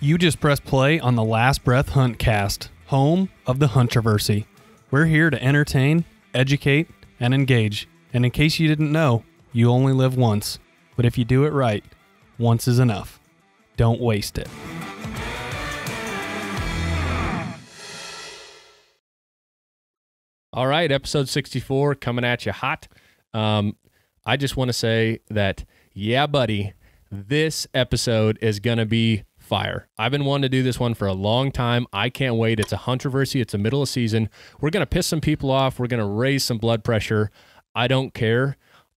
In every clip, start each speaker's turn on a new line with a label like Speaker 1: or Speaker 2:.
Speaker 1: You just pressed play on the Last Breath Huntcast, home of the HUNTROVERSY. We're here to entertain, educate, and engage. And in case you didn't know, you only live once. But if you do it right, once is enough. Don't waste it.
Speaker 2: All right, episode 64 coming at you hot. I just want to say that, yeah, buddy, this episode is going to be fire. I've been wanting to do this one for a long time. I can't wait. It's a HUNTROVERSY. It's the middle of season. We're going to piss some people off. We're going to raise some blood pressure. I don't care.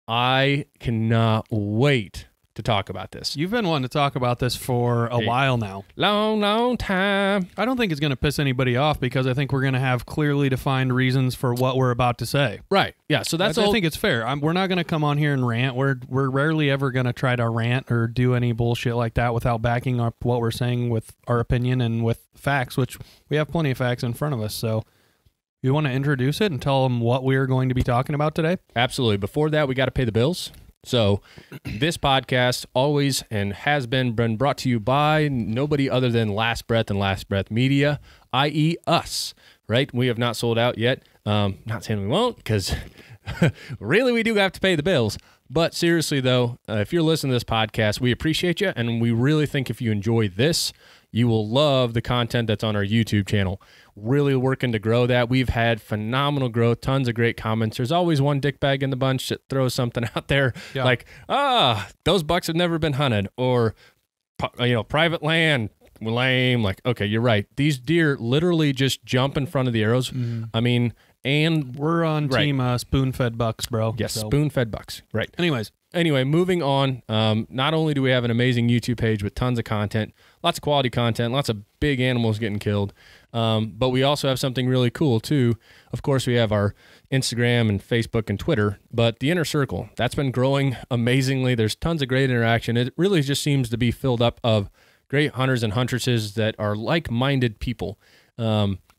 Speaker 2: I cannot wait to talk about this.
Speaker 1: You've been wanting to talk about this for a while now.
Speaker 2: Long time.
Speaker 1: I don't think it's going to piss anybody off because I think we're going to have clearly defined reasons for what we're about to say.
Speaker 2: Right. Yeah. So that's
Speaker 1: I think it's fair. We're not going to come on here and rant. We're rarely ever going to try to rant or do any bullshit like that without backing up what we're saying with our opinion and with facts, which we have plenty of facts in front of us. So you want to introduce it and tell them what we are going to be talking about today?
Speaker 2: Absolutely. Before that, we got to pay the bills. So this podcast always and has been brought to you by nobody other than Last Breath and Last Breath Media, i.e. us, right? We have not sold out yet. Not saying we won't, because really we do have to pay the bills. But seriously, though, if you're listening to this podcast, we appreciate you, and we really think if you enjoy this, you will love the content that's on our YouTube channel. Really working to grow that. We've had phenomenal growth, tons of great comments. There's always one dickbag in the bunch that throws something out there like, those bucks have never been hunted, or, private land, lame. Like, okay, you're right. These deer literally just jump in front of the arrows. Mm-hmm. I mean, and
Speaker 1: we're on team spoon-fed bucks, bro.
Speaker 2: Yes, so. Spoon-fed bucks. Right.
Speaker 1: Anyway,
Speaker 2: moving on. Not only do we have an amazing YouTube page with tons of content, lots of quality content, lots of big animals getting killed, but we also have something really cool too. Of course, we have our Instagram and Facebook and Twitter, but the inner circle, that's been growing amazingly. There's tons of great interaction. It really just seems to be filled up of great hunters and huntresses that are like-minded people.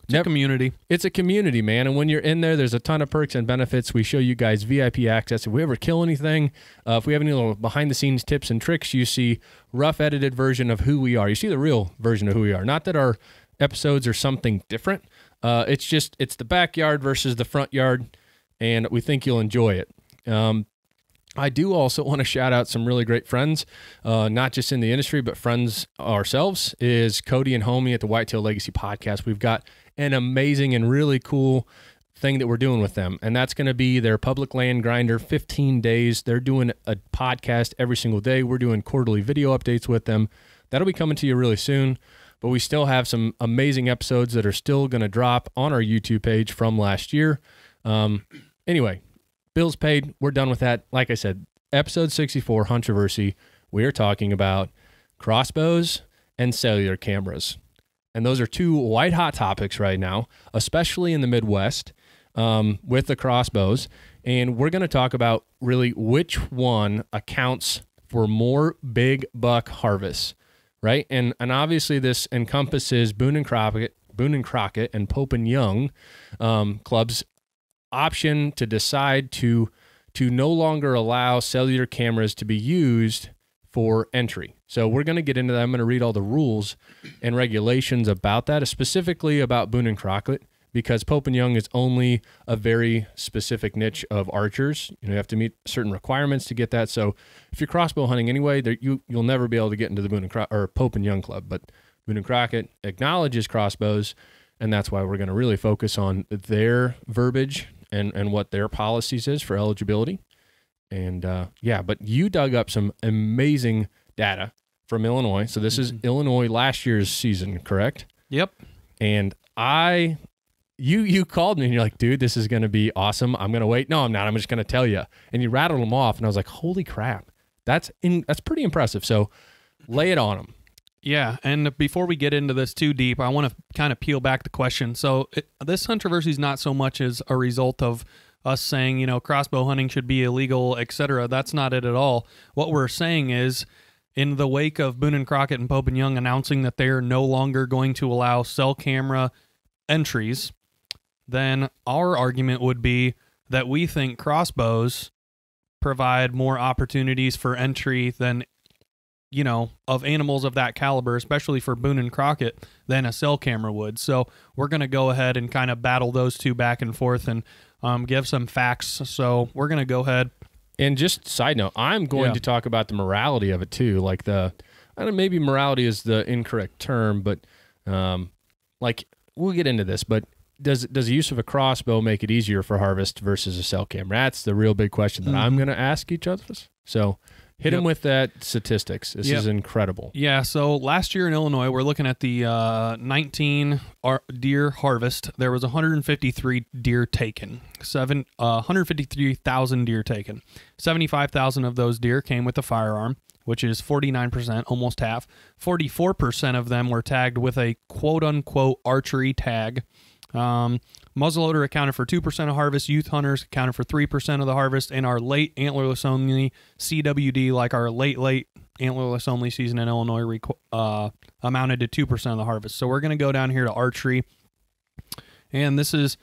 Speaker 1: It's a community.
Speaker 2: It's a community, man. And when you're in there, there's a ton of perks and benefits. We show you guys VIP access. If we ever kill anything, if we have any little behind-the-scenes tips and tricks, you see rough edited version of who we are. You see the real version of who we are. Not that our episodes are something different. It's the backyard versus the front yard, and we think you'll enjoy it. I do also want to shout out some really great friends, not just in the industry, but friends ourselves, is Cody and Homie at the Whitetail Legacy Podcast. We've got an amazing and really cool thing that we're doing with them, and that's going to be their public land grinder, 15 days. They're doing a podcast every single day. We're doing quarterly video updates with them. That'll be coming to you really soon, but we still have some amazing episodes that are still going to drop on our YouTube page from last year. Anyway, bills paid. We're done with that. Like I said, episode 64, HUNTROVERSY, we are talking about crossbows and cellular cameras. And those are two white-hot topics right now, especially in the Midwest with the crossbows. And we're going to talk about really which one accounts for more big buck harvests, right? And obviously this encompasses Boone and Crockett, and Pope and Young clubs' option to decide to no longer allow cellular cameras to be used for entry. So we're going to get into that. I'm going to read all the rules and regulations about that, specifically about Boone and Crockett, because Pope and Young is only a very specific niche of archers. You have to meet certain requirements to get that. So if you're crossbow hunting anyway, you'll never be able to get into the Boone and or Pope and Young club. But Boone and Crockett acknowledges crossbows, and that's why we're going to really focus on their verbiage and what their policies is for eligibility. And but you dug up some amazing data from Illinois. So this is Illinois last year's season, correct?
Speaker 1: Yep.
Speaker 2: And you called me and you're like, dude, this is going to be awesome. I'm going to wait. No, I'm not. I'm just going to tell you. And you rattled them off. And I was like, holy crap. That's pretty impressive. So lay it on them.
Speaker 1: Yeah, and before we get into this too deep, I want to kind of peel back the question. So this HUNTROVERSY is not so much as a result of us saying, crossbow hunting should be illegal, etc. That's not it at all. What we're saying is, in the wake of Boone and Crockett and Pope and Young announcing that they're no longer going to allow cell camera entries, then our argument would be that we think crossbows provide more opportunities for entry than of animals of that caliber, especially for Boone and Crockett, than a cell camera would. So we're going to go ahead and kind of battle those two back and forth and give some facts. So we're going to go ahead.
Speaker 2: And just side note, I'm going to talk about the morality of it too. Like I don't know, maybe morality is the incorrect term, but like we'll get into this, but does the use of a crossbow make it easier for harvest versus a cell camera? That's the real big question that I'm going to ask each of us. So hit him with that statistics. This is incredible.
Speaker 1: Yeah, so last year in Illinois, we're looking at the 19 deer harvest. There was 153 deer taken, 153,000 deer taken. 75,000 of those deer came with a firearm, which is 49%, almost half. 44% of them were tagged with a quote-unquote archery tag. Muzzleloader accounted for 2% of harvest, youth hunters accounted for 3% of the harvest, and our late antlerless only CWD, like our late antlerless only season in Illinois, amounted to 2% of the harvest. So we're going to go down here to archery, and this is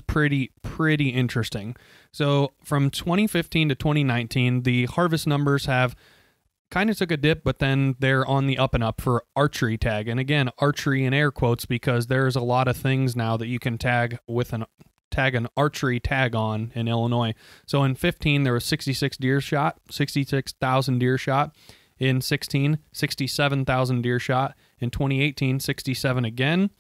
Speaker 1: pretty interesting. So from 2015 to 2019, the harvest numbers have kind of took a dip, but then they're on the up and up for archery tag. And again, archery in air quotes, because there's a lot of things now that you can tag with an archery tag on in Illinois. So in 15, there was 66,000 deer shot. In 16, 67,000 deer shot. In 2018, 67 again.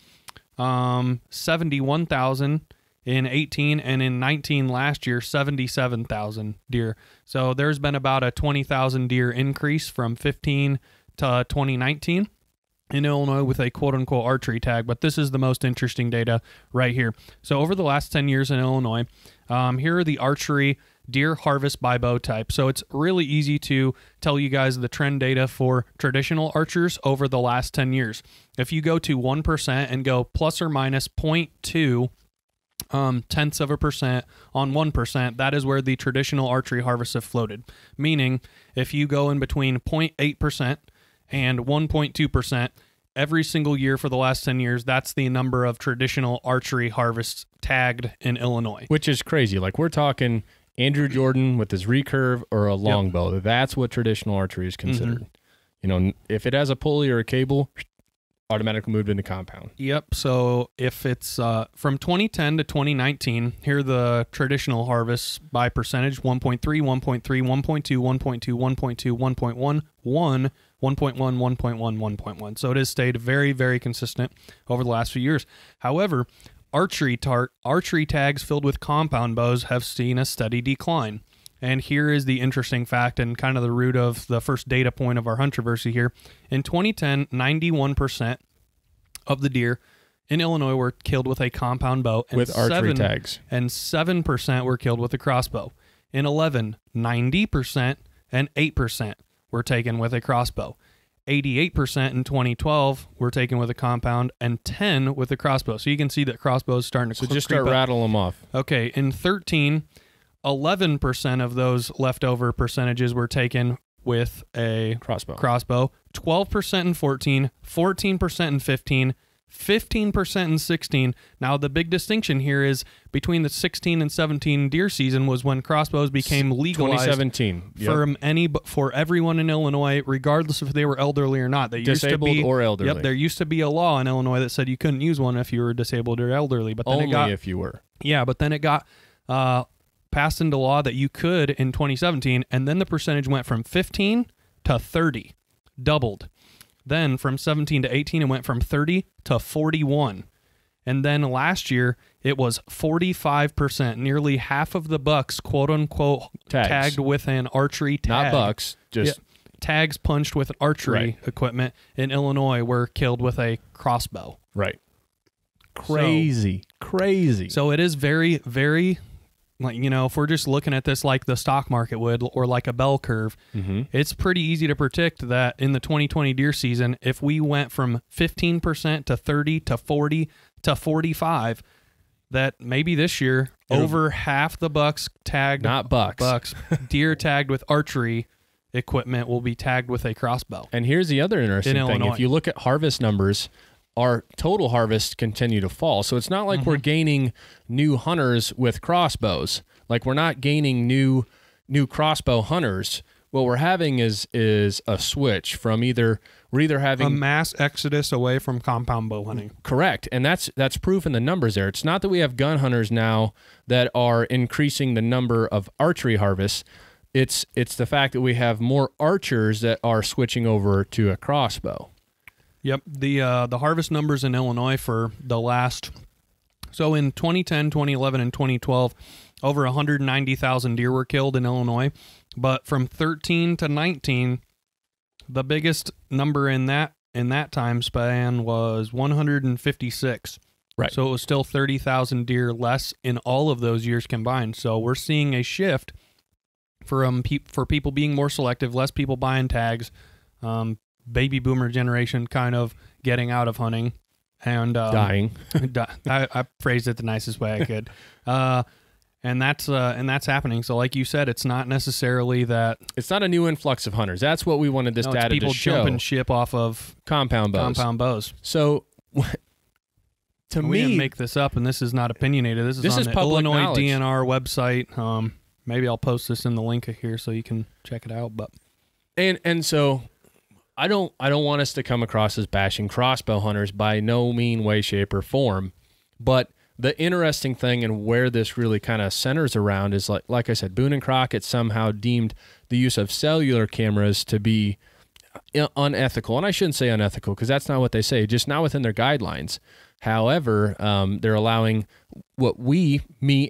Speaker 1: 71,000 in 18, and in 19 last year, 77,000 deer. So there's been about a 20,000 deer increase from 15 to 2019 in Illinois with a quote-unquote archery tag, but this is the most interesting data right here. So over the last 10 years in Illinois, here are the archery deer harvest by bow type. So it's really easy to tell you guys the trend data for traditional archers over the last 10 years. If you go to 1% and go plus or minus 0.2 tenths of a percent on 1%, that is where the traditional archery harvests have floated. Meaning, if you go in between 0.8% and 1.2% every single year for the last 10 years, that's the number of traditional archery harvests tagged in Illinois.
Speaker 2: Which is crazy. Like, we're talking Andrew Jordan with his recurve or a longbow. That's what traditional archery is considered. If it has a pulley or a cable, automatically moved into compound.
Speaker 1: Yep. So if it's from 2010 to 2019, here are the traditional harvests by percentage: 1.3, 1.3, 1.2, 1.2, 1.2, 1.1, 1, 1.1, 1.1, 1.1. So it has stayed very, very consistent over the last few years. However, archery tags filled with compound bows have seen a steady decline. And here is the interesting fact and kind of the root of the first data point of our huntroversy here. In 2010, 91% of the deer in Illinois were killed with a compound bow. And
Speaker 2: with archery tags.
Speaker 1: And 7% were killed with a crossbow. In 11, 90% and 8% were taken with a crossbow. 88% in 2012 were taken with a compound, and 10 with a crossbow. So you can see that crossbows starting to
Speaker 2: So just start rattling them off.
Speaker 1: Okay, in 13... 11% of those leftover percentages were taken with a crossbow. 12% in 14, 14% in 15, 15% in 16. Now, the big distinction here is between the 16 and 17 deer season was when crossbows became legalized
Speaker 2: 2017.
Speaker 1: For everyone in Illinois, regardless if they were elderly or not.
Speaker 2: Disabled or elderly.
Speaker 1: Yep, there used to be a law in Illinois that said you couldn't use one if you were disabled or elderly. But then
Speaker 2: only if you were.
Speaker 1: Yeah, but then it got passed into law that you could in 2017, and then the percentage went from 15 to 30, doubled. Then from 17 to 18, it went from 30 to 41. And then last year, it was 45%. Nearly half of the bucks, quote unquote, tagged with an archery tag.
Speaker 2: Not bucks, just
Speaker 1: tags punched with archery equipment in Illinois were killed with a crossbow.
Speaker 2: Right. Crazy.
Speaker 1: So it is very, very... Like, if we're just looking at this like the stock market would or like a bell curve, it's pretty easy to predict that in the 2020 deer season, if we went from 15% to 30 to 40 to 45, that maybe this year over half the bucks tagged,
Speaker 2: not bucks,
Speaker 1: deer tagged with archery equipment will be tagged with a crossbow.
Speaker 2: And here's the other interesting thing.
Speaker 1: Illinois.
Speaker 2: If you look at harvest numbers, our total harvests continue to fall. So it's not like we're gaining new hunters with crossbows. Like, we're not gaining new crossbow hunters. what we're having is a switch from we're either having
Speaker 1: a mass exodus away from compound bow hunting.
Speaker 2: Correct. And that's proof in the numbers there. It's not that we have gun hunters now that are increasing the number of archery harvests. It's the fact that we have more archers that are switching over to a crossbow.
Speaker 1: Yep. The harvest numbers in Illinois for the last, so in 2010, 2011, and 2012, over 190,000 deer were killed in Illinois. But from 13 to 19, the biggest number in that time span was 156.
Speaker 2: Right.
Speaker 1: So it was still 30,000 deer less in all of those years combined. So we're seeing a shift for people being more selective, less people buying tags, baby boomer generation kind of getting out of hunting and
Speaker 2: dying.
Speaker 1: I phrased it the nicest way I could. And that's happening. So like you said, it's not necessarily that
Speaker 2: it's not a new influx of hunters. That's what we wanted this data to show.
Speaker 1: People jumping ship off of
Speaker 2: compound bows. So to me,
Speaker 1: we didn't make this up, and this is not opinionated. This is on the Illinois knowledge. DNR website. Maybe I'll post this in the link here so you can check it out. But
Speaker 2: and so I don't want us to come across as bashing crossbow hunters by no mean way, shape, or form, but the interesting thing and where this really kind of centers around is like I said, Boone and Crockett somehow deemed the use of cellular cameras to be unethical. And I shouldn't say unethical because that's not what they say, just not within their guidelines. However, they're allowing what me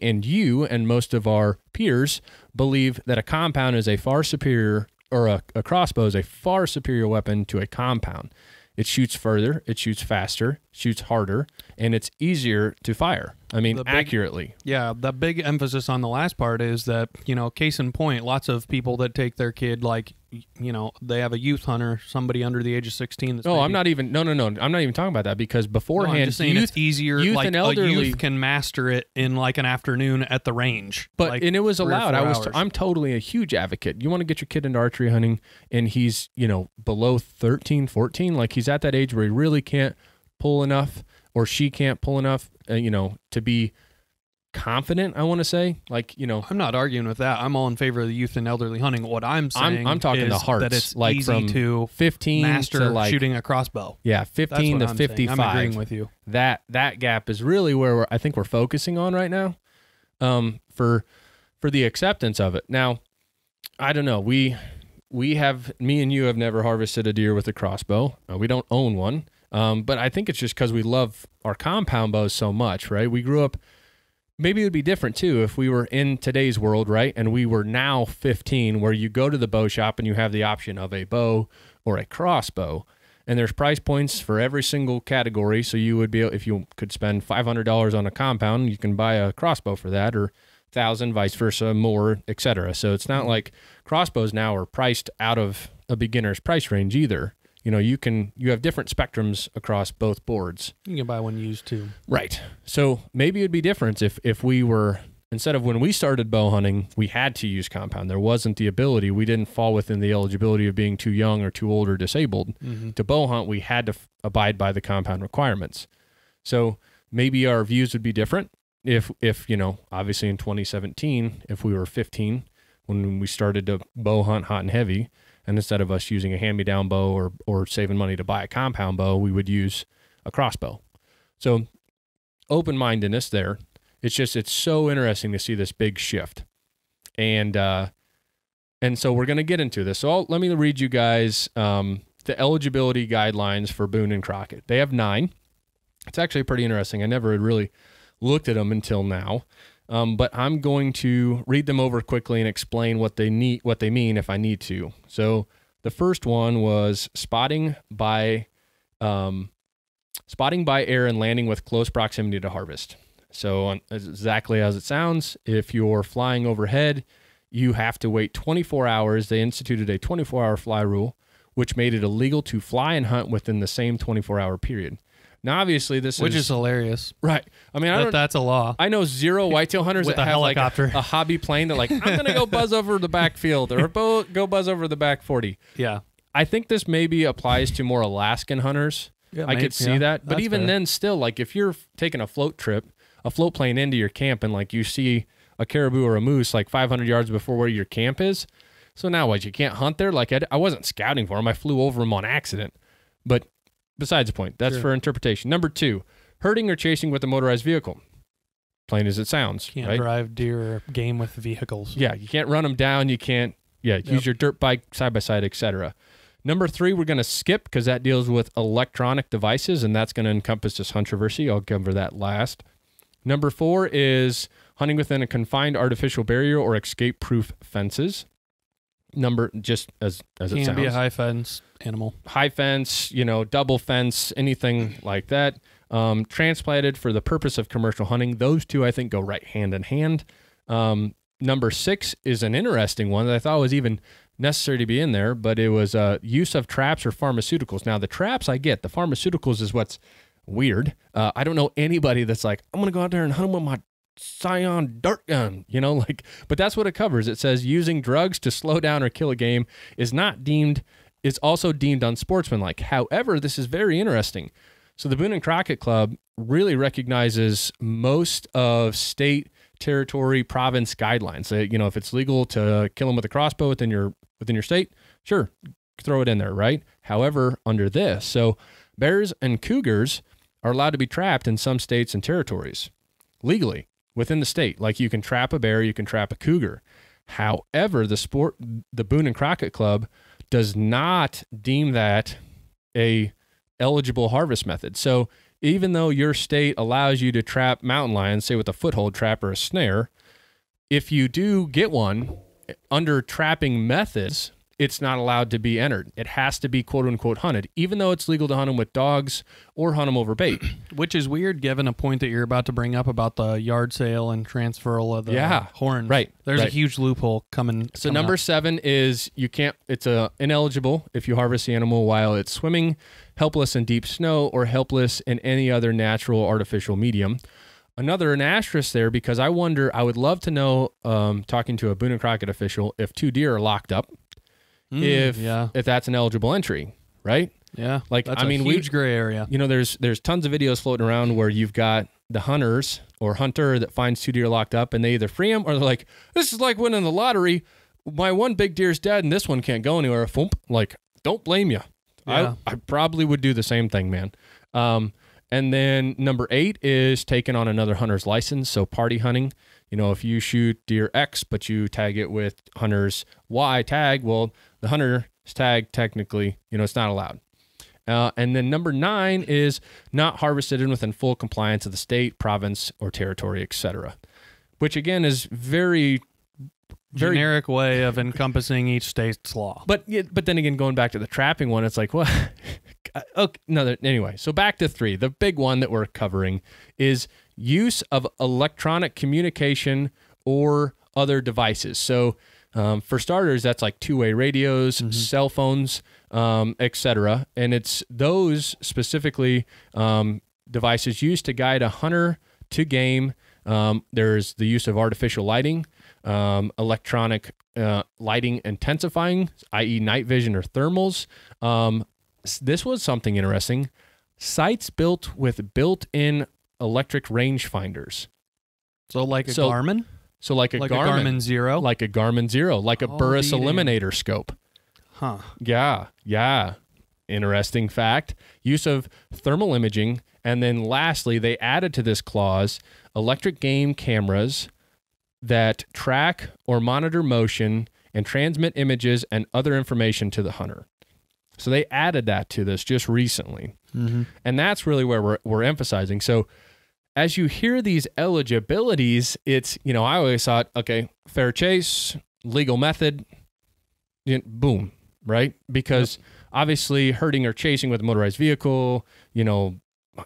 Speaker 2: and you and most of our peers believe that a compound is a far superior, or a crossbow is a far superior weapon to a compound. It shoots further, it shoots faster, shoots harder, and it's easier to fire. I mean, accurately.
Speaker 1: Yeah, the big emphasis on the last part is that, case in point, lots of people that take their kid, they have a youth hunter, somebody under the age of 16.
Speaker 2: No, I'm not even talking about that because beforehand,
Speaker 1: I'm just saying it's easier. Youth and elderly, a youth can master it in an afternoon at the range.
Speaker 2: But and it was allowed. I'm totally a huge advocate. You want to get your kid into archery hunting, and he's below 13, 14, like he's at that age where he really can't pull enough, or she can't pull enough, to be confident, I want to say.
Speaker 1: I'm not arguing with that. I'm all in favor of the youth and elderly hunting. What I'm saying
Speaker 2: I'm talking
Speaker 1: is
Speaker 2: the hearts,
Speaker 1: that it's
Speaker 2: like
Speaker 1: easy
Speaker 2: from
Speaker 1: to
Speaker 2: 15
Speaker 1: master
Speaker 2: to
Speaker 1: shooting a crossbow.
Speaker 2: Yeah, 15 to 55.
Speaker 1: I'm agreeing with you.
Speaker 2: That gap is really where I think we're focusing on right now, for the acceptance of it. Now, I don't know. Me and you have never harvested a deer with a crossbow. We don't own one. But I think it's just because we love our compound bows so much, right? We grew up, maybe it would be different too if we were in today's world, right? And we were now 15, where you go to the bow shop and you have the option of a bow or a crossbow. And there's price points for every single category. So you would be, if you could spend $500 on a compound, you can buy a crossbow for that, or $1,000, vice versa, more, etc. So it's not like crossbows now are priced out of a beginner's price range either. You have different spectrums across both boards.
Speaker 1: You can buy one used too.
Speaker 2: Right. So maybe it'd be different if we were, instead of when we started bow hunting, we had to use compound. There wasn't the ability. We didn't fall within the eligibility of being too young or too old or disabled. Mm-hmm. To bow hunt, we had to abide by the compound requirements. So maybe our views would be different if obviously in 2017, if we were 15 when we started to bow hunt hot and heavy, and instead of us using a hand-me-down bow or saving money to buy a compound bow, we would use a crossbow. So open-mindedness there. It's so interesting to see this big shift. And so we're going to get into this. So let me read you guys the eligibility guidelines for Boone and Crockett. They have 9. It's actually pretty interesting. I never had really looked at them until now. But I'm going to read them over quickly and explain what they mean if I need to. So the first one was spotting by air and landing with close proximity to harvest. So exactly as it sounds, if you're flying overhead, you have to wait 24 hours. They instituted a 24-hour fly rule, which made it illegal to fly and hunt within the same 24-hour period. Now, obviously,
Speaker 1: which is hilarious,
Speaker 2: right? I mean,
Speaker 1: that's a law.
Speaker 2: I know 0 whitetail hunters
Speaker 1: with
Speaker 2: that
Speaker 1: a
Speaker 2: have
Speaker 1: helicopter,
Speaker 2: a hobby plane. They're like, I'm gonna go buzz over the back field or go buzz over the back 40.
Speaker 1: Yeah,
Speaker 2: I think this maybe applies to more Alaskan hunters. Yeah, I could see that, but even then, still, like if you're taking a float plane into your camp, and like you see a caribou or a moose like 500 yards before where your camp is, So now what? You can't hunt there? Like I wasn't scouting for them. I flew over them on accident. But besides the point, that's for interpretation. Number 2, herding or chasing with a motorized vehicle. Plain as it sounds.
Speaker 1: Can't drive deer or game with vehicles.
Speaker 2: Yeah, you can't run them down. You can't use your dirt bike side by side, etc. Number 3, we're going to skip because that deals with electronic devices, and that's going to encompass this controversy. I'll cover that last. Number 4 is hunting within a confined artificial barrier or escape-proof fences. Just as it sounds.
Speaker 1: Can't be a high fence animal.
Speaker 2: High fence, double fence, anything like that. Transplanted for the purpose of commercial hunting. Those two, I think, go right hand in hand. Number 6 is an interesting one that I thought was even necessary to be in there, but it was use of traps or pharmaceuticals. Now, the traps I get. The pharmaceuticals is what's weird. I don't know anybody that's like, I'm going to go out there and hunt them with my Scion dart gun, but that's what it covers. It says using drugs to slow down or kill a game is also deemed unsportsmanlike. However, this is very interesting. So the Boone and Crockett Club really recognizes most of state, territory, province guidelines. So, if it's legal to kill them with a crossbow within your state, sure, throw it in there, right? However, under this, so bears and cougars are allowed to be trapped in some states and territories legally within the state. Like you can trap a bear, you can trap a cougar. However, the Boone and Crockett Club does not deem that a eligible harvest method. So even though your state allows you to trap mountain lions, say with a foothold trap or a snare, if you do get one under trapping methods, it's not allowed to be entered. It has to be quote unquote hunted, even though it's legal to hunt them with dogs or hunt them over bait.
Speaker 1: Which is weird given a point that you're about to bring up about the yard sale and transferal of the horns.
Speaker 2: Right.
Speaker 1: There's a huge loophole coming.
Speaker 2: So number 7 is it's ineligible if you harvest the animal while it's swimming, helpless in deep snow, or helpless in any other natural or artificial medium. An asterisk there because I would love to know, talking to a Boone and Crockett official, if 2 deer are locked up, if that's an eligible entry, right?
Speaker 1: Yeah, that's a huge gray area.
Speaker 2: There's tons of videos floating around where you've got the hunter that finds 2 deer locked up, and they either free them or they're like, this is like winning the lottery. My one big deer's dead, and this one can't go anywhere. Like, don't blame you. Yeah. I probably would do the same thing, man. And then number 8 is taking on another hunter's license. So party hunting, if you shoot deer X, but you tag it with hunter's Y tag, well, the hunter's tag technically, it's not allowed. And then number 9 is not harvested and within full compliance of the state, province, or territory, etc. Which again is very
Speaker 1: generic way of encompassing each state's law.
Speaker 2: But then again, going back to the trapping one, it's like, well, okay, no. Anyway, so back to 3. The big one that we're covering is use of electronic communication or other devices. So for starters, that's like two-way radios, cell phones, etc. And it's those specifically devices used to guide a hunter to game. There's the use of artificial lighting, electronic lighting intensifying, i.e. night vision or thermals. This was something interesting. Sites built with built-in electric rangefinders.
Speaker 1: So like a Garmin?
Speaker 2: So like a
Speaker 1: Garmin Zero?
Speaker 2: Like a Garmin Zero, like a Burris Eliminator scope.
Speaker 1: Huh.
Speaker 2: Yeah. Interesting fact. Use of thermal imaging. And then lastly, they added to this clause electric game cameras that track or monitor motion and transmit images and other information to the hunter. So they added that to this just recently. And that's really where we're emphasizing. So as you hear these eligibilities, it's, I always thought, okay, fair chase, legal method, boom, right? Because obviously herding or chasing with a motorized vehicle,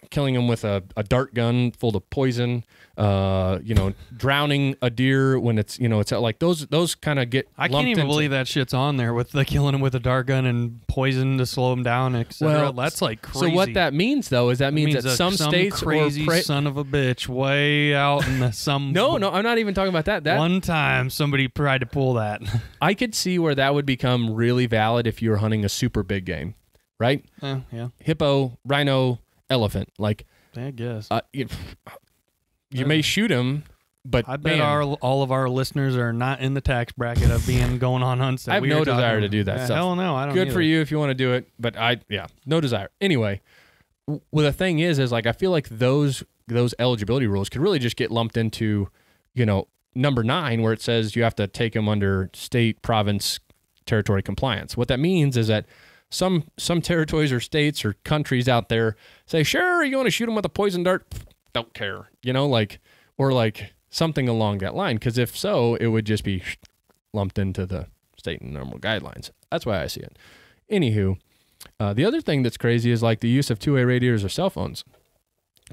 Speaker 2: killing them with a dart gun full of poison, drowning a deer when it's, it's like those kind of get
Speaker 1: I can't even believe that shit's on there with the killing them with a dart gun and poison to slow them down, etc. Well, that's like crazy.
Speaker 2: So what that means though is that means that some states
Speaker 1: crazy son of a bitch way out in the
Speaker 2: No, I'm not even talking about that.
Speaker 1: One time somebody tried to pull that.
Speaker 2: I could see where that would become really valid if you were hunting a super big game, right?
Speaker 1: Yeah.
Speaker 2: Hippo, rhino, elephant, like
Speaker 1: I guess
Speaker 2: you may shoot him, But
Speaker 1: I bet
Speaker 2: man,
Speaker 1: all of our listeners are not in the tax bracket of being going on hunts.
Speaker 2: I have no desire to do that stuff.
Speaker 1: Hell no, I don't.
Speaker 2: Good for you if you want to do it, but no desire. Anyway, well, the thing is like I feel like those eligibility rules could really just get lumped into, number 9, where it says you have to take them under state, province, territory compliance. What that means is that some territories or states or countries out there say, sure, you want to shoot them with a poison dart? Don't care, or something along that line. Because if so, it would just be lumped into the state and normal guidelines. That's why I see it. Anywho, the other thing that's crazy is like the use of two-way radios or cell phones.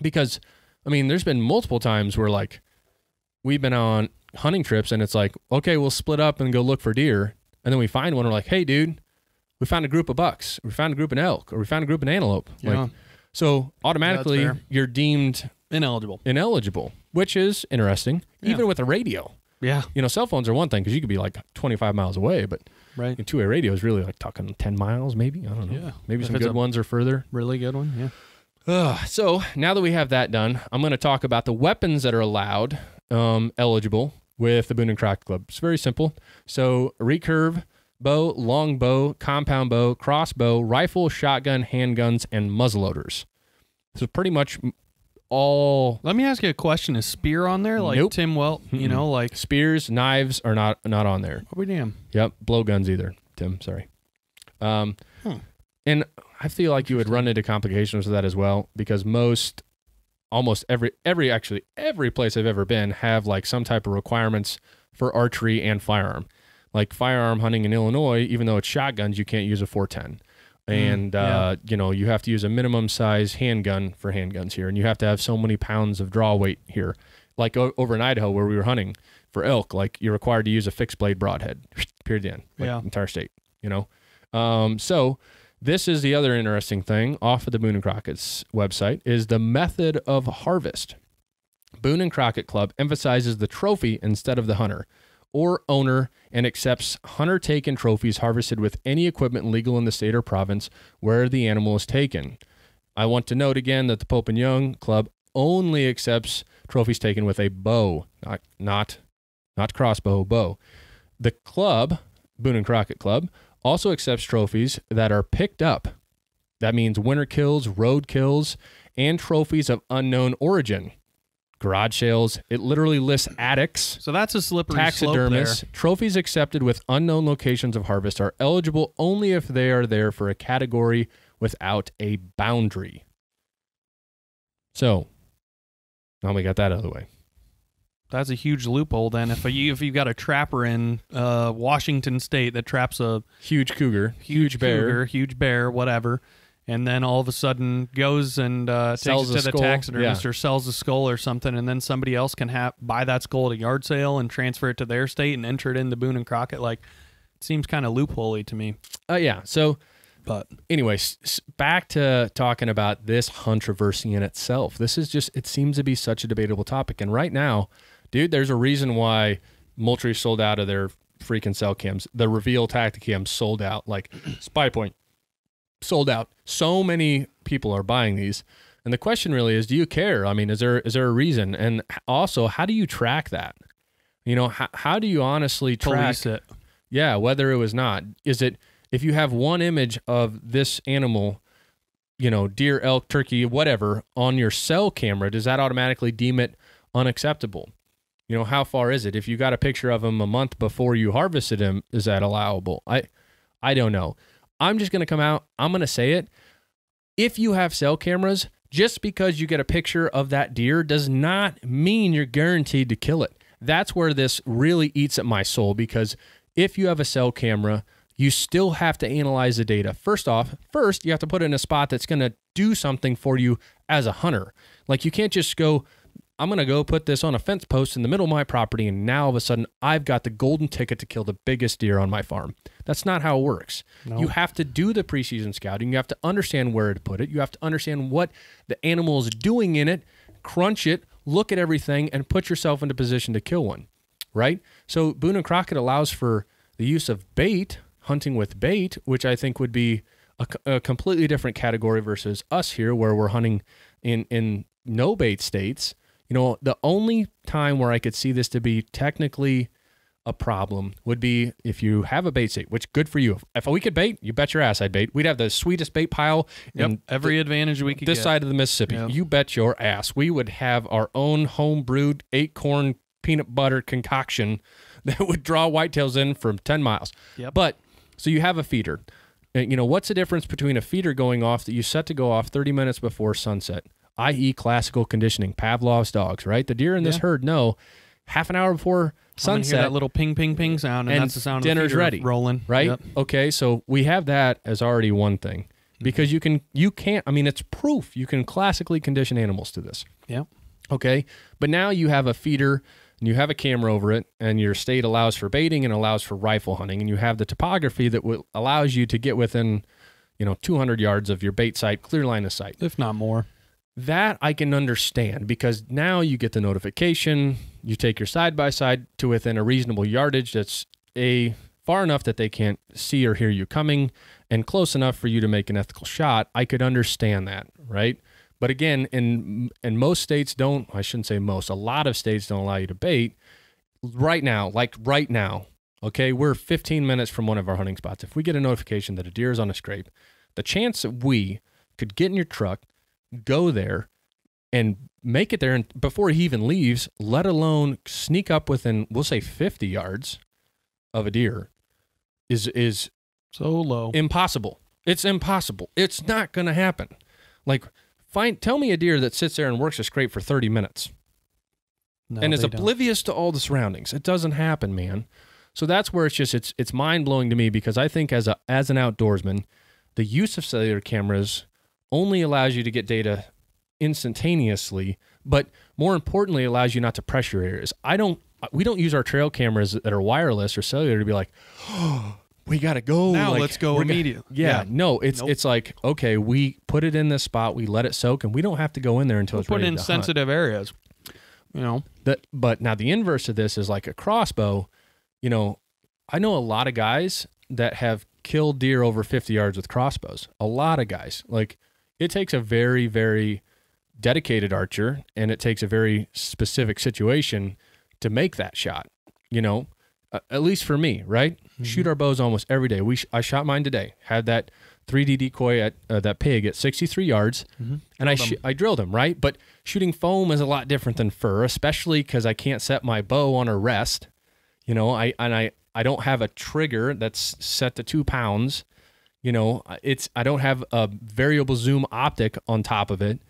Speaker 2: Because, there's been multiple times where like we've been on hunting trips and it's like, okay, we'll split up and go look for deer. And then we find one. We're like, hey, dude, we found a group of bucks. We found a group of elk, or we found a group of antelope.
Speaker 1: Yeah.
Speaker 2: So automatically you're deemed ineligible, which is interesting, even with a radio.
Speaker 1: Yeah.
Speaker 2: Cell phones are one thing because you could be like 25 miles away, but two-way radio is really like talking 10 miles maybe. I don't know. Yeah. Maybe some good ones are further.
Speaker 1: Really good one, yeah.
Speaker 2: So now that we have that done, I'm going to talk about the weapons that are allowed, eligible with the Boone and Crockett Club. It's very simple. So recurve bow, long bow, compound bow, crossbow, rifle, shotgun, handguns, and muzzleloaders. So pretty much all.
Speaker 1: Let me ask you a question. Is spear on there? Like
Speaker 2: Nope.
Speaker 1: Tim Welt, like
Speaker 2: spears, knives are not on there.
Speaker 1: What we damn?
Speaker 2: Yep, blowguns either. Tim, sorry. And I feel like you would run into complications with that as well, because almost every place I've ever been have like some type of requirements for archery and firearm. Like firearm hunting in Illinois, even though it's shotguns, you can't use a 410. And, you have to use a minimum size handgun for handguns here. And you have to have so many pounds of draw weight here. Like over in Idaho where we were hunting for elk, like you're required to use a fixed blade broadhead, period, end, entire state, So this is the other interesting thing off of the Boone and Crockett's website is the method of harvest. Boone and Crockett Club emphasizes the trophy instead of the hunter or owner and accepts hunter-taken trophies harvested with any equipment legal in the state or province where the animal is taken. I want to note again that the Pope and Young Club only accepts trophies taken with a bow, not crossbow, bow. The club, Boone and Crockett Club, also accepts trophies that are picked up. That means winter kills, road kills, and trophies of unknown origin. Garage sales. It literally lists addicts.
Speaker 1: So that's a slippery
Speaker 2: taxidermists.
Speaker 1: slope there.
Speaker 2: Trophies accepted with unknown locations of harvest are eligible only if they are there for a category without a boundary. So, now we got that out of the way.
Speaker 1: That's a huge loophole then. If you've got a trapper in Washington State that traps a
Speaker 2: huge cougar, huge
Speaker 1: bear, whatever, and then all of a sudden goes and takes it to the taxidermist or sells the skull or something, and then somebody else can buy that skull at a yard sale and transfer it to their state and enter it into Boone and Crockett. Like, it seems kind of loopholey to me.
Speaker 2: So, but anyway, back to talking about this controversy in itself. This is it seems to be such a debatable topic, and right now, dude, there's a reason why Moultrie sold out of their freaking cell cams. The Reveal Tacticam sold out. Like Spy Point sold out. So many people are buying these. And the question really is, do you care? Is there a reason? And also, how do you track that? How do you honestly track
Speaker 1: Police it?
Speaker 2: Yeah, whether it was not. Is it, if you have one image of this animal, deer, elk, turkey, whatever, on your cell camera, does that automatically deem it unacceptable? How far is it? If you got a picture of him a month before you harvested him, is that allowable? I don't know. I'm just going to come out. I'm going to say it. If you have cell cameras, just because you get a picture of that deer does not mean you're guaranteed to kill it. That's where this really eats at my soul, because if you have a cell camera, you still have to analyze the data. First, you have to put it in a spot that's going to do something for you as a hunter. Like, you can't just go, I'm going to go put this on a fence post in the middle of my property, and now all of a sudden I've got the golden ticket to kill the biggest deer on my farm. That's not how it works. No. You have to do the preseason scouting. You have to understand where to put it. You have to understand what the animal is doing in it, crunch it, look at everything, and put yourself into position to kill one, right? So Boone and Crockett allows for the use of bait, hunting with bait, which I think would be a completely different category versus us here, where we're hunting in no bait states. You know, the only time where I could see this to be technically a problem would be if you have a bait state, which good for you. If we could bait, you bet your ass I'd bait. We'd have the sweetest bait pile.
Speaker 1: Yep, every advantage we could
Speaker 2: this
Speaker 1: get.
Speaker 2: side of the Mississippi.
Speaker 1: Yep.
Speaker 2: You bet your ass. We would have our own home-brewed 8-corn peanut butter concoction that would draw whitetails in from 10 miles.
Speaker 1: Yep.
Speaker 2: But, so you have a feeder. And, you know, what's the difference between a feeder going off that you set to go off 30 minutes before sunset, i.e. classical conditioning, Pavlov's dogs, right? The deer in this herd know half an hour before sunset,
Speaker 1: hear that little ping, ping, ping sound, and that's the sound
Speaker 2: dinner's
Speaker 1: of the feeder
Speaker 2: ready,
Speaker 1: rolling.
Speaker 2: right?
Speaker 1: Yep.
Speaker 2: Okay, so we have that as already one thing because you can't. I mean, it's proof you can classically condition animals to this.
Speaker 1: Yep.
Speaker 2: Okay, but now you have a feeder and you have a camera over it, and your state allows for baiting and allows for rifle hunting, and you have the topography that allows you to get within, 200 yards of your bait site, clear line of sight,
Speaker 1: if not more.
Speaker 2: That I can understand because now you get the notification, you take your side-by-side to within a reasonable yardage that's far enough that they can't see or hear you coming and close enough for you to make an ethical shot. I could understand that, right? But again, in most states I shouldn't say most, a lot of states don't allow you to bait right now, okay? We're 15 minutes from one of our hunting spots. If we get a notification that a deer is on a scrape, the chance that we could get in your truck, go there and make it there and before he even leaves, let alone sneak up within, we'll say 50 yards of a deer is
Speaker 1: so low.
Speaker 2: Impossible. It's impossible. It's not going to happen. Like tell me a deer that sits there and works a scrape for 30 minutes and is oblivious to all the surroundings. It doesn't happen, man. So that's where it's mind blowing to me because I think as an outdoorsman, the use of cellular cameras only allows you to get data instantaneously, but more importantly, allows you not to pressure areas. We don't use our trail cameras that are wireless or cellular to be like, oh, we got to go.
Speaker 1: Now let's go immediately.
Speaker 2: No, it's like, okay, we put it in this spot, we let it soak, and we don't have to go in there until it's ready to hunt.
Speaker 1: Put in sensitive areas,
Speaker 2: But now the inverse of this is like a crossbow. I know a lot of guys that have killed deer over 50 yards with crossbows. A lot of guys. Like, it takes a very, very dedicated archer, and it takes a very specific situation to make that shot, at least for me, right? Mm-hmm. Shoot our bows almost every day. I shot mine today, had that 3D decoy at that pig at 63 yards, and I drilled him, right? But shooting foam is a lot different than fur, especially because I can't set my bow on a rest. I don't have a trigger that's set to 2 pounds. I don't have a variable zoom optic on top of it.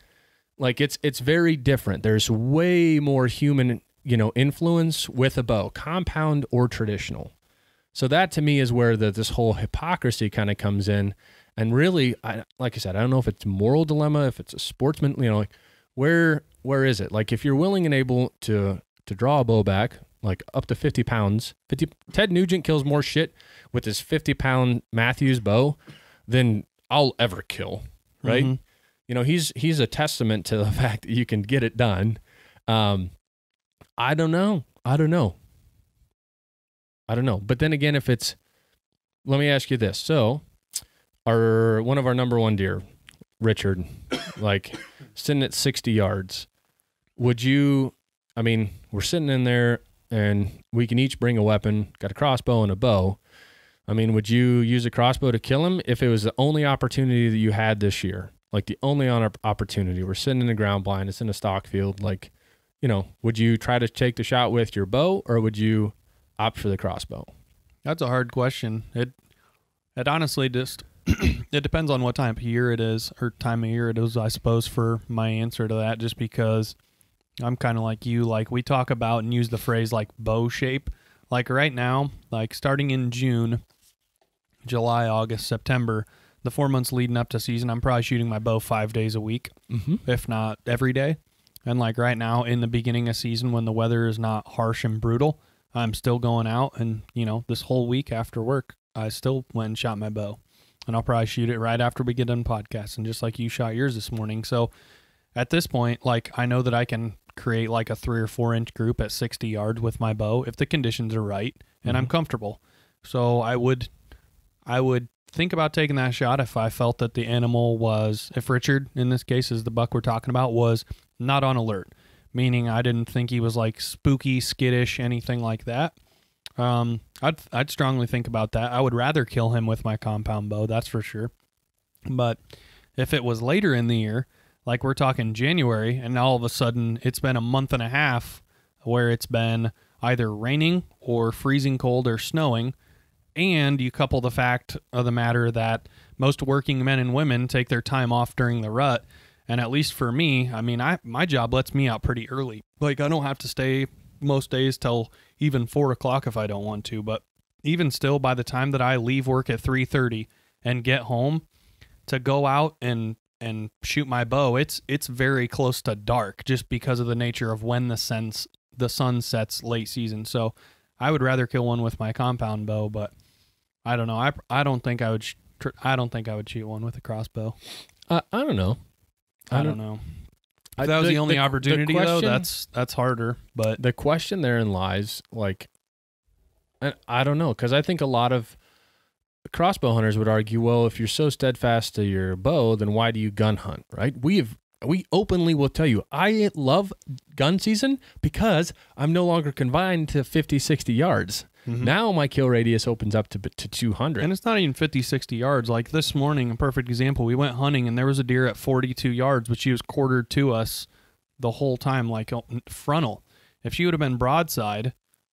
Speaker 2: Like it's very different. There's way more human, influence with a bow, compound or traditional. So that to me is where this whole hypocrisy kind of comes in. And really, like I said, I don't know if it's a moral dilemma, if it's a sportsman, like where is it? Like if you're willing and able to draw a bow back, like up to 50 pounds, Ted Nugent kills more shit with his 50-pound Matthews bow than I'll ever kill, right? Mm-hmm. He's a testament to the fact that you can get it done. I don't know. But then again, let me ask you this. So one of our number one deer, Richard, like sitting at 60 yards, we're sitting in there and we can each bring a weapon, got a crossbow and a bow. Would you use a crossbow to kill him if it was the only opportunity that you had this year? Like the only opportunity. We're sitting in the ground blind. It's in a stock field. Like, would you try to take the shot with your bow or would you opt for the crossbow?
Speaker 1: That's a hard question. It honestly just it depends on what time of year it is, I suppose, for my answer to that, just because I'm kind of like you. Like we talk about and use the phrase like bow shape. Like right now, like starting in June, July, August, September, the 4 months leading up to season, I'm probably shooting my bow 5 days a week, if not every day. And like right now in the beginning of season when the weather is not harsh and brutal, I'm still going out and, this whole week after work, I still went and shot my bow. And I'll probably shoot it right after we get done podcasting, just like you shot yours this morning. So at this point, like I know that I can create like a 3 or 4 inch group at 60 yards with my bow if the conditions are right and I'm comfortable. So I would think about taking that shot if I felt that the animal was, if Richard, in this case is the buck we're talking about, was not on alert. meaning I didn't think he was like spooky, skittish, anything like that. I'd strongly think about that. I would rather kill him with my compound bow, that's for sure. But if it was later in the year, like we're talking January, and all of a sudden it's been a month and a half where it's been either raining or freezing cold or snowing, and you couple the fact of the matter that most working men and women take their time off during the rut, and at least for me, I mean, my job lets me out pretty early. Like, I don't have to stay most days till even 4 o'clock if I don't want to, but even still, by the time that I leave work at 3:30 and get home to go out and shoot my bow, it's very close to dark just because of the nature of when the sun sets late season. So I would rather kill one with my compound bow, but I don't know. I don't think I would shoot one with a crossbow.
Speaker 2: I don't know.
Speaker 1: I don't know. If that was the only opportunity, though, that's harder. But
Speaker 2: the question therein lies, like, I don't know, because I think a lot of crossbow hunters would argue, well, if you're so steadfast to your bow, then why do you gun hunt, right? We openly will tell you, I love gun season because I'm no longer confined to 50, 60 yards. Mm-hmm. Now my kill radius opens up to 200.
Speaker 1: And it's not even 50, 60 yards. Like this morning, a perfect example, we went hunting and there was a deer at 42 yards, but she was quartered to us the whole time, like frontal. If she would have been broadside,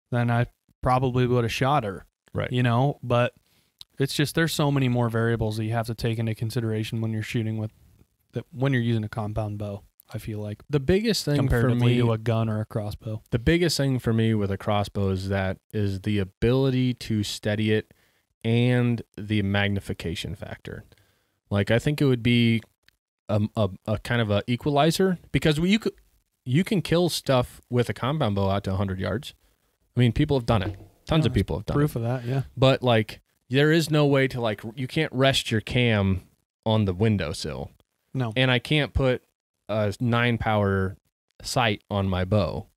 Speaker 1: then I probably would have shot her.
Speaker 2: Right.
Speaker 1: You know, but it's just there's so many more variables that you have to take into consideration when you're shooting when you're using a compound bow. I feel like
Speaker 2: the biggest thing
Speaker 1: comparatively to a gun or a crossbow.
Speaker 2: The biggest thing for me with a crossbow is the ability to steady it and the magnification factor. Like, I think it would be a kind of a equalizer, because you can kill stuff with a compound bow out to 100 yards. I mean, people have done it. Tons of people have done
Speaker 1: proof of that, yeah.
Speaker 2: But like, there is no way to, like, you can't rest your cam on the windowsill.
Speaker 1: No.
Speaker 2: And I can't put a 9-power sight on my bow.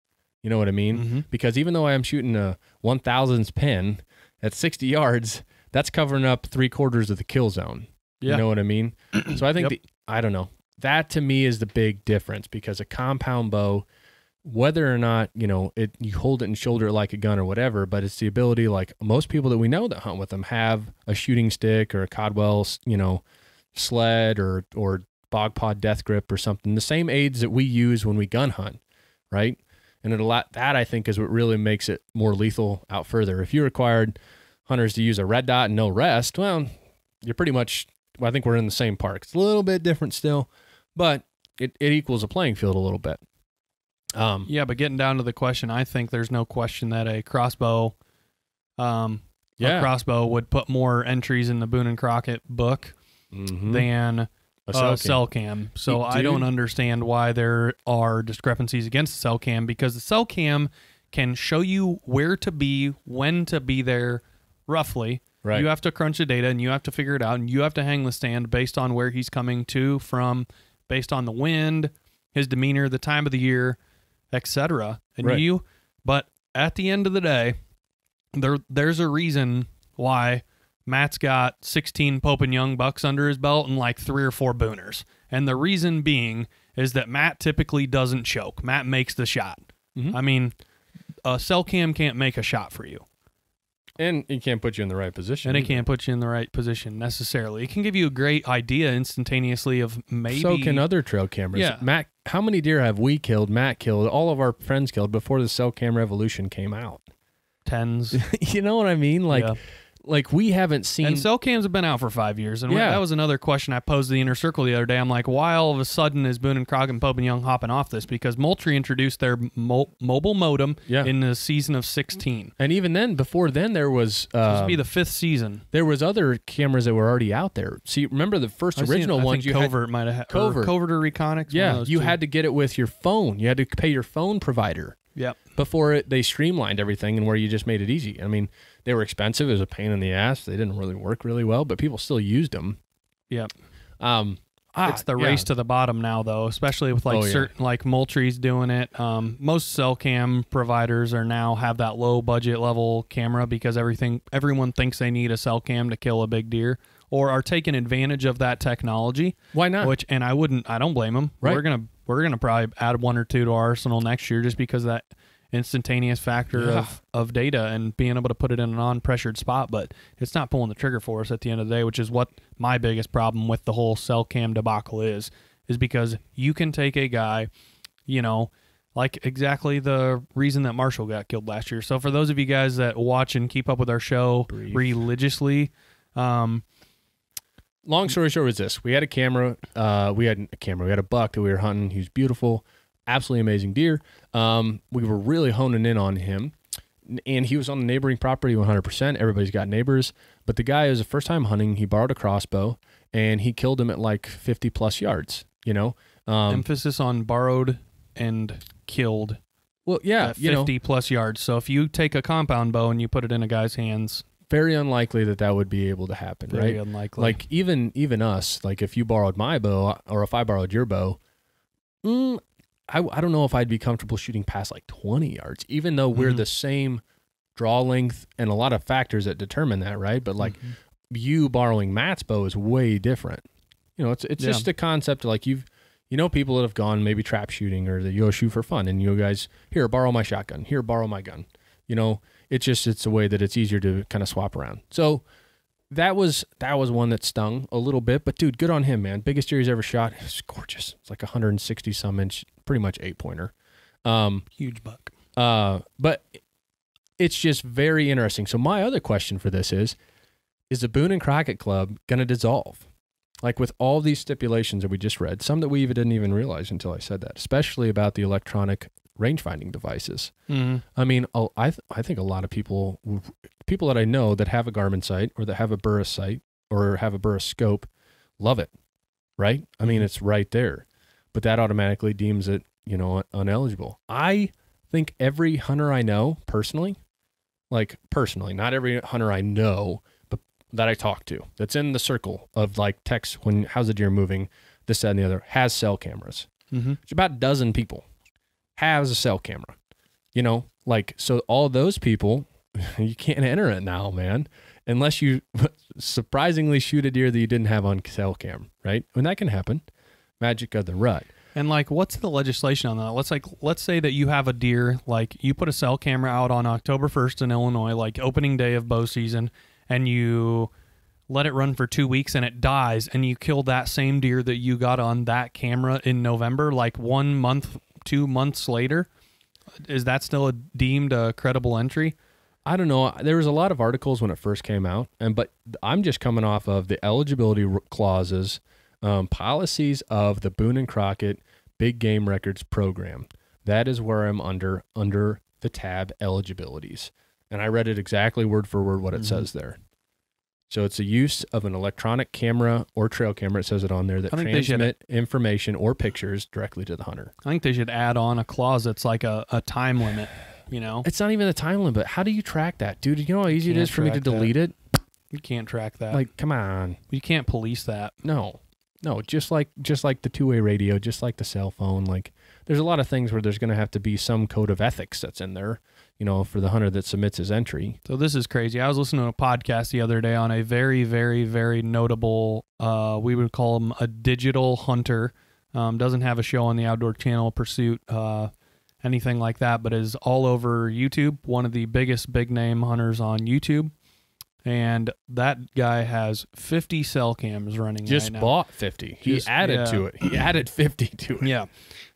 Speaker 2: You know what I mean?
Speaker 1: Mm-hmm.
Speaker 2: Because even though I am shooting a 1,000th pin at 60 yards, that's covering up 3/4 of the kill zone. Yeah. You know what I mean? So I think I don't know. That to me is the big difference, because a compound bow, whether or not, you know, you hold it and shoulder it like a gun or whatever, but it's the ability, like most people that we know that hunt with them have a shooting stick or a Codwell, you know, sled or bog pod death grip or something, the same aids that we use when we gun hunt, right? And that I think is what really makes it more lethal out further. If you required hunters to use a red dot and no rest, well, you're pretty much, I think we're in the same park. It's a little bit different still, but it equals a playing field a little bit.
Speaker 1: Yeah, but getting down to the question, I think there's no question that a crossbow, a crossbow would put more entries in the Boone and Crockett book than a cell cam. So I don't understand why there are discrepancies against the cell cam, because the cell cam can show you where to be, when to be there, roughly. Right. You have to crunch the data and you have to figure it out, and you have to hang the stand based on where he's coming to from, based on the wind, his demeanor, the time of the year, etc. And but at the end of the day, there's a reason why Matt's got 16 Pope and Young bucks under his belt and like 3 or 4 booners. And the reason being is that Matt typically doesn't choke. Matt makes the shot. Mm-hmm. I mean, a cell cam can't make a shot for you.
Speaker 2: And it can't put you in the right position.
Speaker 1: And it can't put you in the right position necessarily. It can give you a great idea instantaneously of maybe.
Speaker 2: So can other trail cameras.
Speaker 1: Yeah.
Speaker 2: Matt, how many deer have we killed, Matt killed, all of our friends killed before the cell cam revolution came out?
Speaker 1: Tens.
Speaker 2: You know what I mean? Like we haven't seen.
Speaker 1: And cell cams have been out for 5 years. And that was another question I posed to the Inner Circle the other day. I'm like, why all of a sudden is Boone and Crockett and Pope and Young hopping off this? Because Moultrie introduced their mobile modem in the season of 16.
Speaker 2: And even then, before then, there was...
Speaker 1: this would be the 5th season.
Speaker 2: There was other cameras that were already out there. See, remember the first original ones?
Speaker 1: I think Covert might have had... Covert or Reconyx.
Speaker 2: Yeah, you had to get it with your phone. You had to pay your phone provider.
Speaker 1: Yep.
Speaker 2: Before they streamlined everything and where you just made it easy. I mean, they were expensive. It was a pain in the ass. They didn't really work really well, but people still used them.
Speaker 1: Yep. It's the race to the bottom now, though, especially with certain like Moultrie's doing it. Most cell cam providers are now have that low budget level camera because everyone thinks they need a cell cam to kill a big deer, or are taking advantage of that technology.
Speaker 2: Why not?
Speaker 1: I don't blame them.
Speaker 2: Right.
Speaker 1: we're going to probably add 1 or 2 to our arsenal next year just because of that instantaneous factor of data and being able to put it in a non-pressured spot, but it's not pulling the trigger for us at the end of the day, which is what my biggest problem with the whole cell cam debacle is because you can take a guy, you know, like exactly the reason that Marshall got killed last year. So for those of you guys that watch and keep up with our show religiously,
Speaker 2: long story short was this. We had a camera. We had a buck that we were hunting. He was beautiful, absolutely amazing deer. We were really honing in on him, and he was on the neighboring property 100%. Everybody's got neighbors, but the guy was the first time hunting. He borrowed a crossbow, and he killed him at like 50 plus yards, you know.
Speaker 1: Emphasis on borrowed and killed.
Speaker 2: Well, yeah,
Speaker 1: at 50 plus yards. So if you take a compound bow and you put it in a guy's hands,
Speaker 2: very unlikely that would be able to happen, right?
Speaker 1: Very unlikely.
Speaker 2: Like even us, like if you borrowed my bow or if I borrowed your bow, I don't know if I'd be comfortable shooting past like 20 yards, even though we're the same draw length and a lot of factors that determine that, right? But like you borrowing Matt's bow is way different. You know, it's just a concept of like people that have gone maybe trap shooting or that you go shoot for fun and you guys, here, borrow my shotgun, here, borrow my gun. You know, it's a way that it's easier to kind of swap around. So that was one that stung a little bit, but dude, good on him, man. Biggest deer he's ever shot. It's gorgeous. It's like 160 some inch, pretty much 8-pointer.
Speaker 1: Huge buck.
Speaker 2: But it's just very interesting. So my other question for this is the Boone and Crockett Club going to dissolve? Like with all these stipulations that we just read, some that we even didn't even realize until I said that, especially about the electronic range finding devices. I mean, I think a lot of people that I know that have a Garmin sight or that have a Burris sight or have a Burris scope love it, right? I mean, it's right there, but that automatically deems it, uneligible. I think every hunter I know personally, not every hunter I know, but that I talk to, that's in the circle of like text how's the deer moving, this, that, and the other, has cell cameras. It's about a dozen people has a cell camera, so all those people, you can't enter it now, man, unless you surprisingly shoot a deer that you didn't have on cell cam, right? And that can happen. Magic of the rut.
Speaker 1: And like, what's the legislation on that? Let's say that you have a deer, like you put a cell camera out on October 1st in Illinois, like opening day of bow season, and you let it run for 2 weeks and it dies, and you kill that same deer that you got on that camera in November, like 1 month, 2 months later. Is that still deemed a credible entry?
Speaker 2: I don't know. There was a lot of articles when it first came out, but I'm just coming off of the eligibility clauses, policies of the Boone and Crockett Big Game Records program. That is where I'm under the tab eligibilities. And I read it exactly word for word what it says there. So it's the use of an electronic camera or trail camera, it says it on there, that transmit information or pictures directly to the hunter.
Speaker 1: I think they should add on a clause that's like a time limit,
Speaker 2: It's not even a time limit. How do you track that? Dude, you know how easy it is for me to delete it?
Speaker 1: You can't track that.
Speaker 2: Like, come on.
Speaker 1: You can't police that.
Speaker 2: No, just like the two-way radio, just like the cell phone. Like, there's a lot of things where there's going to have to be some code of ethics that's in there, for the hunter that submits his entry.
Speaker 1: So this is crazy. I was listening to a podcast the other day on a very, very, very notable, we would call him a digital hunter. Doesn't have a show on the Outdoor Channel, Pursuit, anything like that, but is all over YouTube. One of the biggest big name hunters on YouTube. And that guy has 50 cell cams running
Speaker 2: just
Speaker 1: right now.
Speaker 2: Bought 50. He added to it. He added 50 to it.
Speaker 1: Yeah.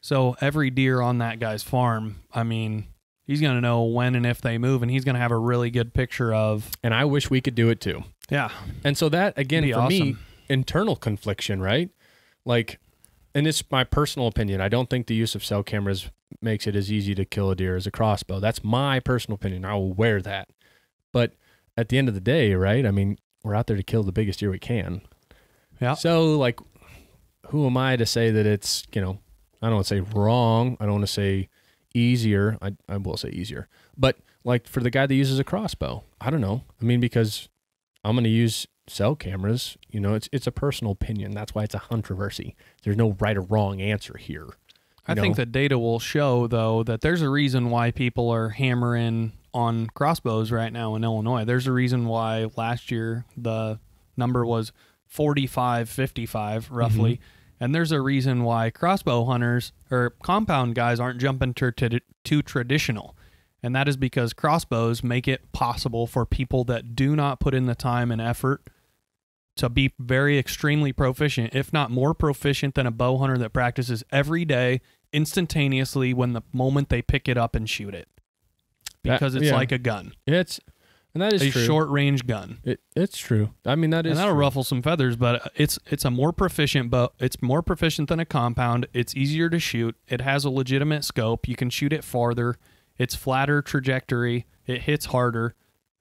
Speaker 1: So every deer on that guy's farm, I mean, he's going to know when and if they move, and he's going to have a really good picture of.
Speaker 2: And I wish we could do it too.
Speaker 1: Yeah.
Speaker 2: And so that, again, for me, internal confliction, right? Like, and it's my personal opinion. I don't think the use of cell cameras makes it as easy to kill a deer as a crossbow. That's my personal opinion. I will wear that. But at the end of the day, right? I mean, we're out there to kill the biggest deer we can.
Speaker 1: Yeah.
Speaker 2: So, like, who am I to say that it's, I don't want to say wrong. I don't want to say easier. I will say easier. But, like, for the guy that uses a crossbow, I don't know. I mean, because I'm going to use cell cameras. It's a personal opinion. That's why it's a controversy. There's no right or wrong answer here.
Speaker 1: I think the data will show, though, that there's a reason why people are hammering on crossbows right now in Illinois. There's a reason why last year the number was 45-55 roughly, And there's a reason why crossbow hunters or compound guys aren't jumping to traditional. And that is because crossbows make it possible for people that do not put in the time and effort to be very extremely proficient, if not more proficient than a bow hunter that practices every day instantaneously when the moment they pick it up and shoot it. Because it's like a gun.
Speaker 2: And that is
Speaker 1: a
Speaker 2: true.
Speaker 1: short-range gun.
Speaker 2: It's true. I mean, that is
Speaker 1: and that'll
Speaker 2: true.
Speaker 1: ruffle some feathers, but it's a more proficient bow. It's more proficient than a compound. It's easier to shoot. It has a legitimate scope. You can shoot it farther. It's flatter trajectory. It hits harder.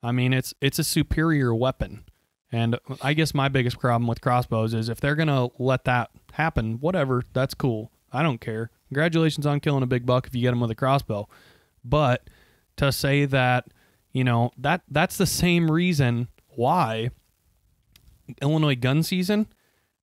Speaker 1: I mean, it's a superior weapon. And I guess my biggest problem with crossbows is if they're going to let that happen, whatever, that's cool. I don't care. Congratulations on killing a big buck if you get him with a crossbow. But to say that, you know, that's the same reason why Illinois gun season,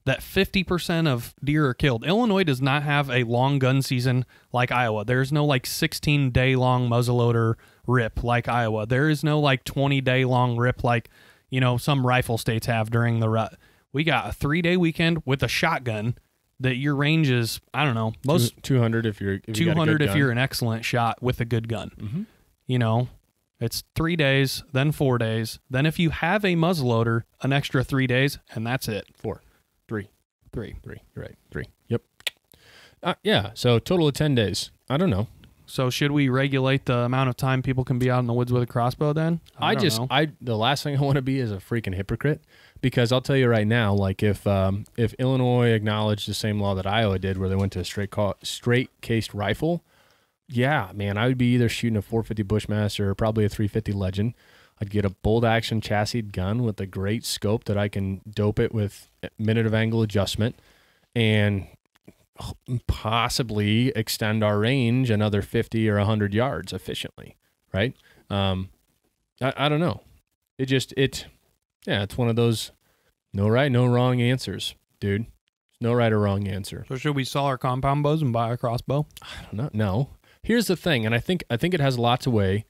Speaker 1: that 50% of deer are killed. Illinois does not have a long gun season like Iowa. There's no like 16-day long muzzleloader rip like Iowa. There is no like 20-day long rip like, you know, some rifle states have during the rut. We got a 3-day weekend with a shotgun that your range is, I don't know, most
Speaker 2: 200 if you're
Speaker 1: 200 if you're an excellent shot with a good gun.
Speaker 2: Mm-hmm.
Speaker 1: You know, it's 3 days, then 4 days. Then if you have a muzzleloader, an extra 3 days, and that's it.
Speaker 2: 4, 3,
Speaker 1: 3.
Speaker 2: Right, 3. Yep. Yeah. So total of 10 days. I don't know.
Speaker 1: So should we regulate the amount of time people can be out in the woods with a crossbow then? I don't know.
Speaker 2: The last thing I want to be is a freaking hypocrite, because I'll tell you right now, like if Illinois acknowledged the same law that Iowa did, where they went to a straight cased rifle, yeah, man, I would be either shooting a 450 Bushmaster or probably a 350 Legend. I'd get a bolt action chassis gun with a great scope that I can dope it with minute of angle adjustment and possibly extend our range another 50 or 100 yards efficiently, right? I don't know. It's one of those no right, no wrong answers, dude. No right or wrong answer.
Speaker 1: So should we sell our compound bows and buy a crossbow?
Speaker 2: I don't know. No. Here's the thing, and I think it has lots of way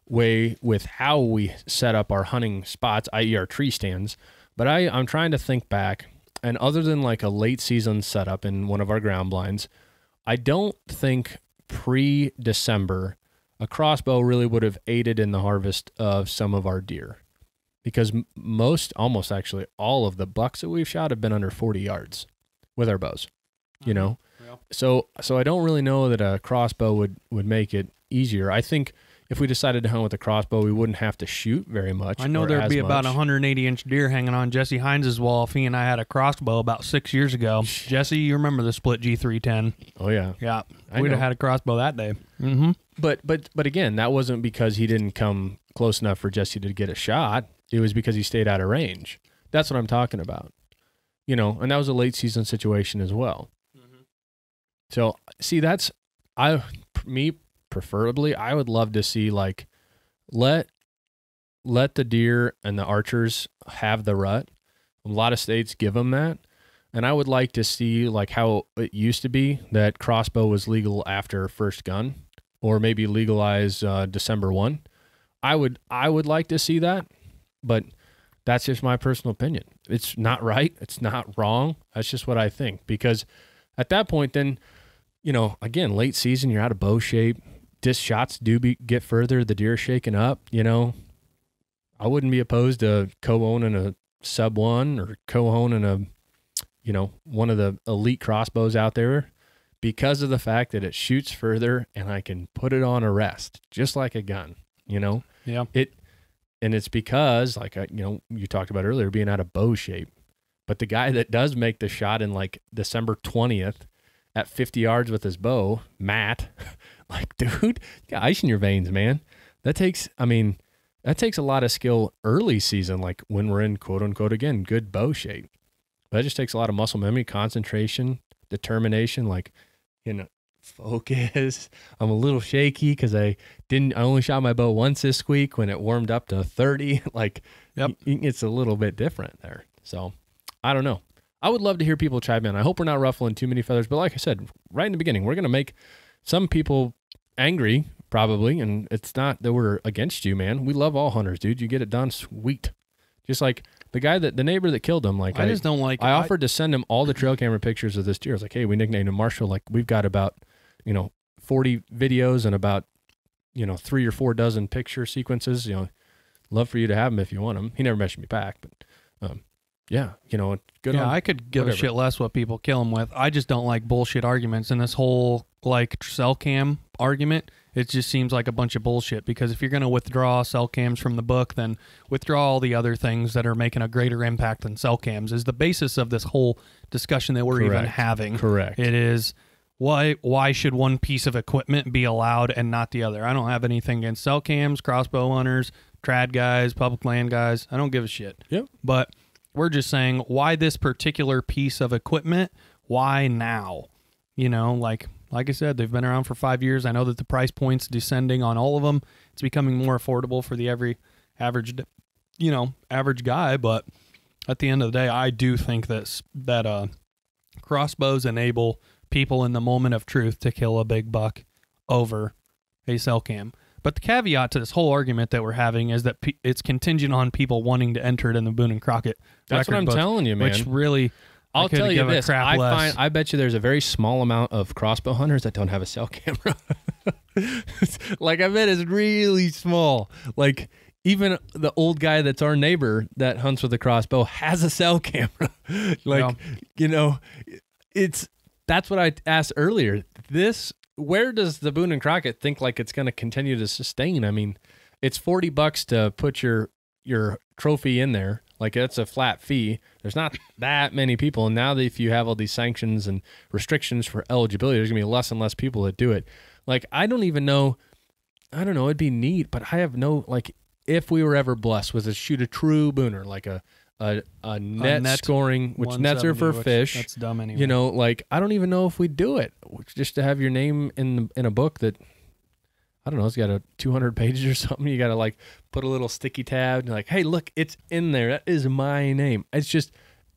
Speaker 2: with how we set up our hunting spots, i.e. our tree stands. But I'm trying to think back, and other than like a late season setup in one of our ground blinds, I don't think pre-December a crossbow really would have aided in the harvest of some of our deer, because almost actually all of the bucks that we've shot have been under 40 yards with our bows, you know?
Speaker 1: Yeah.
Speaker 2: So I don't really know that a crossbow would make it easier. I think if we decided to hunt with a crossbow, we wouldn't have to shoot very much.
Speaker 1: I know there'd be about 180-inch deer hanging on Jesse Hines' wall if he and I had a crossbow about 6 years ago. Jesse, you remember the split G310?
Speaker 2: Oh, yeah.
Speaker 1: Yeah. We'd have had a crossbow that day.
Speaker 2: Mm-hmm. But again, that wasn't because he didn't come close enough for Jesse to get a shot. It was because he stayed out of range. That's what I'm talking about. You know, and that was a late season situation as well. Mm-hmm. So, see, preferably, I would love to see, like, let the deer and the archers have the rut. A lot of states give them that. And I would like to see, like, how it used to be that crossbow was legal after first gun, or maybe legalize December 1. I would like to see that, but that's just my personal opinion. It's not right. It's not wrong. That's just what I think. Because at that point, then, you know, again, late season, you're out of bow shape. Shots do get further. The deer shaking up, you know. I wouldn't be opposed to co-owning a sub 1 or co-owning a, you know, one of the elite crossbows out there, because of the fact that it shoots further and I can put it on a rest, just like a gun, you know.
Speaker 1: Yeah.
Speaker 2: And it's because, like, you know, you talked about earlier, being out of bow shape. But the guy that does make the shot in, like, December 20th at 50 yards with his bow, Matt, like, dude, you got ice in your veins, man. That takes a lot of skill early season, like when we're in, quote unquote, again, good bow shape. But that just takes a lot of muscle memory, concentration, determination, like, you know, focus. I'm a little shaky because I only shot my bow once this week when it warmed up to 30. Like,
Speaker 1: yep.
Speaker 2: It's a little bit different there. So I don't know. I would love to hear people chime in. I hope we're not ruffling too many feathers, but like I said, right in the beginning, we're going to make some people angry probably. And it's not that we're against you, man. We love all hunters, dude. You get it done. Sweet. Just like the neighbor that killed him. Like
Speaker 1: I just don't like.
Speaker 2: I offered to send him all the trail camera pictures of this deer. I was like, hey, we nicknamed him Marshall. Like we've got about 40 videos and about 3 or 4 dozen picture sequences. Love for you to have him if you want him. He never mentioned me back, but yeah, good.
Speaker 1: Yeah, I could give a shit less what people kill him with. I just don't like bullshit arguments, and this whole like cell cam argument. It just seems like a bunch of bullshit, because if you're going to withdraw cell cams from the book, then withdraw all the other things that are making a greater impact than cell cams is the basis of this whole discussion that we're even having.
Speaker 2: Correct.
Speaker 1: It is why should one piece of equipment be allowed and not the other? I don't have anything against cell cams, crossbow hunters, trad guys, public land guys. I don't give a shit.
Speaker 2: Yep.
Speaker 1: But we're just saying, why this particular piece of equipment? Why now? Like I said, they've been around for 5 years. I know that the price point's descending on all of them. It's becoming more affordable for the average guy. But at the end of the day, I do think that crossbows enable people in the moment of truth to kill a big buck over a cell cam. But the caveat to this whole argument that we're having is that it's contingent on people wanting to enter it in the Boone and Crockett.
Speaker 2: That's what I'm telling you, man.
Speaker 1: Which really...
Speaker 2: I'll tell you this, I bet you there's a very small amount of crossbow hunters that don't have a cell camera. Like, I bet it's really small. Like, even the old guy that's our neighbor that hunts with a crossbow has a cell camera. That's what I asked earlier. Where does the Boone and Crockett think like it's going to continue to sustain? I mean, it's $40 to put your trophy in there. Like, that's a flat fee. There's not that many people. And now that if you have all these sanctions and restrictions for eligibility, there's going to be less and less people that do it. Like, I don't know, it'd be neat, but I have no, like, if we were ever blessed with to shoot a true booner, like a net scoring, which nets are for fish.
Speaker 1: That's dumb anyway.
Speaker 2: Like, I don't even know if we'd do it. Just to have your name in a book that, I don't know, it's got 200 pages or something. You got to like put a little sticky tab and like, hey, look, it's in there. That is my name. It's just,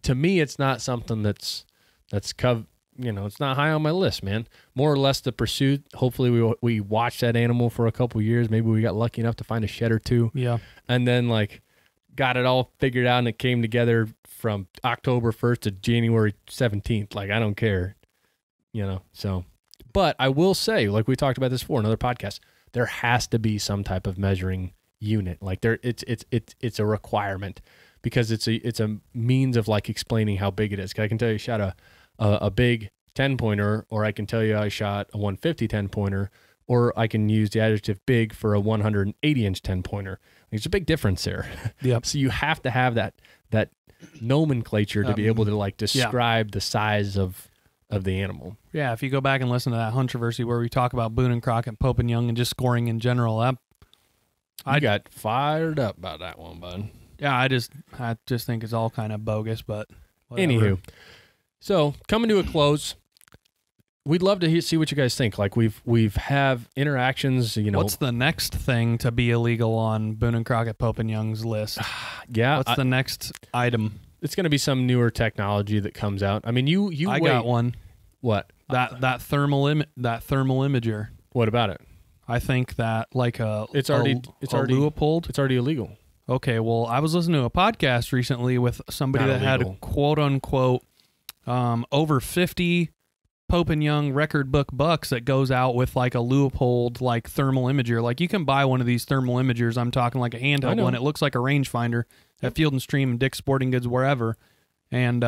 Speaker 2: to me, it's not something it's not high on my list, man. More or less the pursuit. Hopefully we watched that animal for a couple years. Maybe we got lucky enough to find a shed or two.
Speaker 1: Yeah.
Speaker 2: And then like got it all figured out and it came together from October 1st to January 17th. Like, I don't care, so. But I will say, like we talked about this before, another podcast, there has to be some type of measuring unit. Like it's a requirement, because it's a means of like explaining how big it is. 'Cause I can tell you shot a big 10-pointer, or I can tell you I shot a 150 10-pointer, or I can use the adjective big for a 180-inch 10-pointer. There's a big difference there.
Speaker 1: Yep.
Speaker 2: So you have to have that nomenclature to be able to like describe the size of the animal.
Speaker 1: Yeah, if you go back and listen to that Huntroversy where we talk about Boone and Crockett, Pope and Young, and just scoring in general,
Speaker 2: I got fired up about that one, bud.
Speaker 1: Yeah, I just think it's all kind of bogus, but whatever.
Speaker 2: Anywho, so coming to a close, we'd love to see what you guys think. Like we've have interactions.
Speaker 1: What's the next thing to be illegal on Boone and Crockett, Pope and Young's list?
Speaker 2: Yeah,
Speaker 1: what's the next item?
Speaker 2: It's going to be some newer technology that comes out. I mean, I
Speaker 1: got one.
Speaker 2: What?
Speaker 1: That thermal imager.
Speaker 2: What about it?
Speaker 1: I think that like
Speaker 2: it's already
Speaker 1: Leupold.
Speaker 2: It's already illegal.
Speaker 1: Okay, well, I was listening to a podcast recently with somebody that had quote unquote over 50 Pope and Young record book bucks that goes out with like a Leupold like thermal imager. Like, you can buy one of these thermal imagers. I'm talking like a handheld one. It looks like a rangefinder at Field and Stream and Dick's Sporting Goods, wherever. And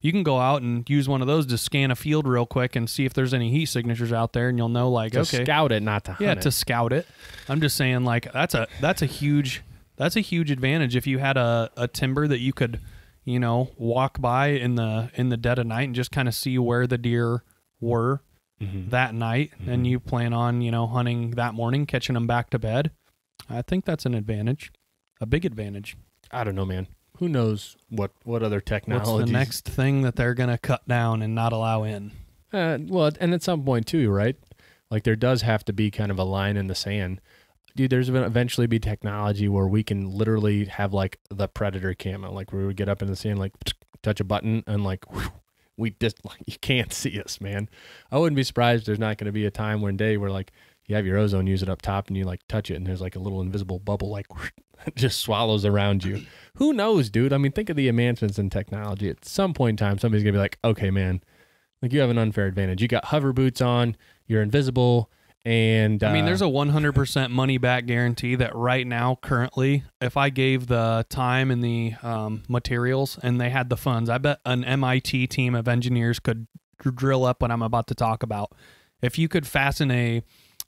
Speaker 1: you can go out and use one of those to scan a field real quick and see if there's any heat signatures out there, and you'll know, like,
Speaker 2: to scout it, not to hunt it.
Speaker 1: To scout it. I'm just saying, like, that's a huge advantage if you had a timber that you could, walk by in the dead of night and just kind of see where the deer were that night, and you plan on, hunting that morning, catching them back to bed. I think that's an advantage, a big advantage.
Speaker 2: I don't know, man. Who knows what other technologies?
Speaker 1: What's the next thing that they're going to cut down and not allow in?
Speaker 2: Well, and at some point too, right? Like, there does have to be kind of a line in the sand. Dude, there's going to eventually be technology where we can literally have like the predator camo, like where we would get up in the sand, like touch a button and like, whew, we just, like, you can't see us, man. I wouldn't be surprised if there's not going to be a time one day where like you have your ozone user up top and you like touch it and there's like a little invisible bubble like just swallows around you. Who knows, dude? I mean, think of the advancements in technology. At some point in time, somebody's gonna be like, okay, man, like you have an unfair advantage. You got hover boots on, you're invisible, and
Speaker 1: I mean, there's a 100% money back guarantee that right now, currently, if I gave the time and the materials and they had the funds, I bet an MIT team of engineers could drill up what I'm about to talk about. If you could fasten a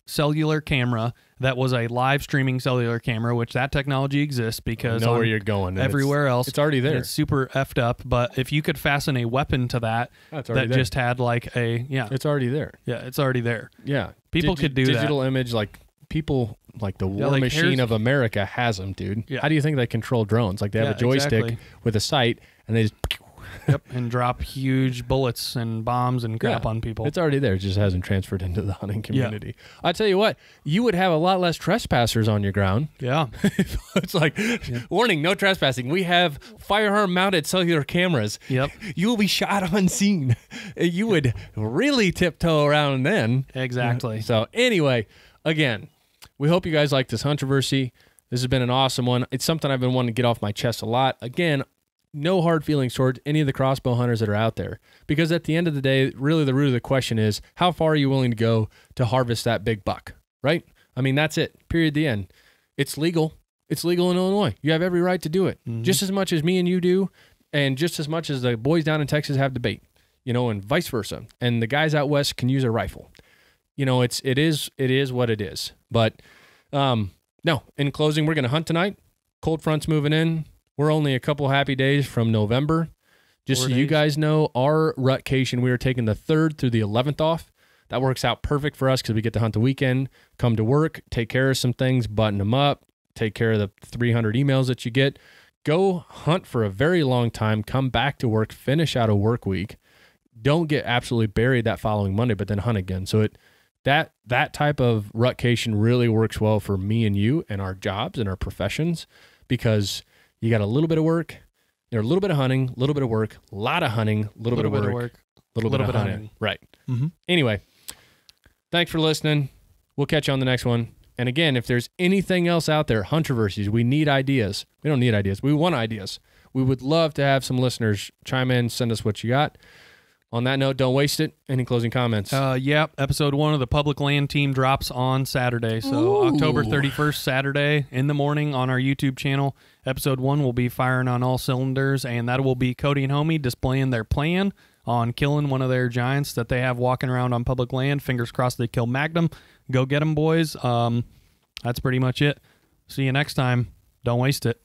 Speaker 1: cellular camera that was a live streaming cellular camera, which that technology exists because
Speaker 2: I know where you're going.
Speaker 1: Everywhere else,
Speaker 2: it's already there.
Speaker 1: It's super effed up. But if you could fasten a weapon to that, just had like
Speaker 2: it's already there.
Speaker 1: Yeah, it's already there.
Speaker 2: Yeah,
Speaker 1: people could do
Speaker 2: digital
Speaker 1: that.
Speaker 2: Image, like people like the War Machine of America has them, dude. Yeah. How do you think they control drones? Like they have a joystick with a sight, and they just.
Speaker 1: And drop huge bullets and bombs and crap on people.
Speaker 2: It's already there. It just hasn't transferred into the hunting community. Yeah. I tell you what, you would have a lot less trespassers on your ground.
Speaker 1: Yeah.
Speaker 2: It's like, warning, no trespassing. We have firearm-mounted cellular cameras.
Speaker 1: Yep.
Speaker 2: You will be shot unseen. You would really tiptoe around then.
Speaker 1: Exactly.
Speaker 2: So anyway, again, we hope you guys like this Huntroversy. This has been an awesome one. It's something I've been wanting to get off my chest a lot. Again, no hard feelings towards any of the crossbow hunters that are out there. Because at the end of the day, really the root of the question is, how far are you willing to go to harvest that big buck, right? I mean, that's it. Period. The end. It's legal. It's legal in Illinois. You have every right to do it. Mm-hmm. Just as much as me and you do, and just as much as the boys down in Texas have the bait, you know, and vice versa. And the guys out west can use a rifle. You know, it is what it is. But no, in closing, we're going to hunt tonight. Cold front's moving in. We're only a couple happy days from November. Just so you guys know, our rutcation, we are taking the 3rd through the 11th off. That works out perfect for us because we get to hunt the weekend, come to work, take care of some things, button them up, take care of the 300 emails that you get. Go hunt for a very long time, come back to work, finish out a work week. Don't get absolutely buried that following Monday, but then hunt again. So that type of rutcation really works well for me and you and our jobs and our professions because you got a little bit of work, a little bit of hunting, a little bit of work, a lot of hunting, a little bit of work, a little bit of hunting. Right. Mm-hmm. Anyway, thanks for listening. We'll catch you on the next one. And again, if there's anything else out there, Huntroversies, we need ideas. We don't need ideas. We want ideas. We would love to have some listeners chime in, send us what you got. On that note, don't waste it. Any closing comments?
Speaker 1: Episode 1 of the Public Land Team drops on Saturday. So October 31st, Saturday in the morning on our YouTube channel. Episode 1 will be firing on all cylinders, and that will be Cody and Homie displaying their plan on killing one of their giants that they have walking around on public land. Fingers crossed they kill Magnum. Go get them, boys. That's pretty much it. See you next time. Don't waste it.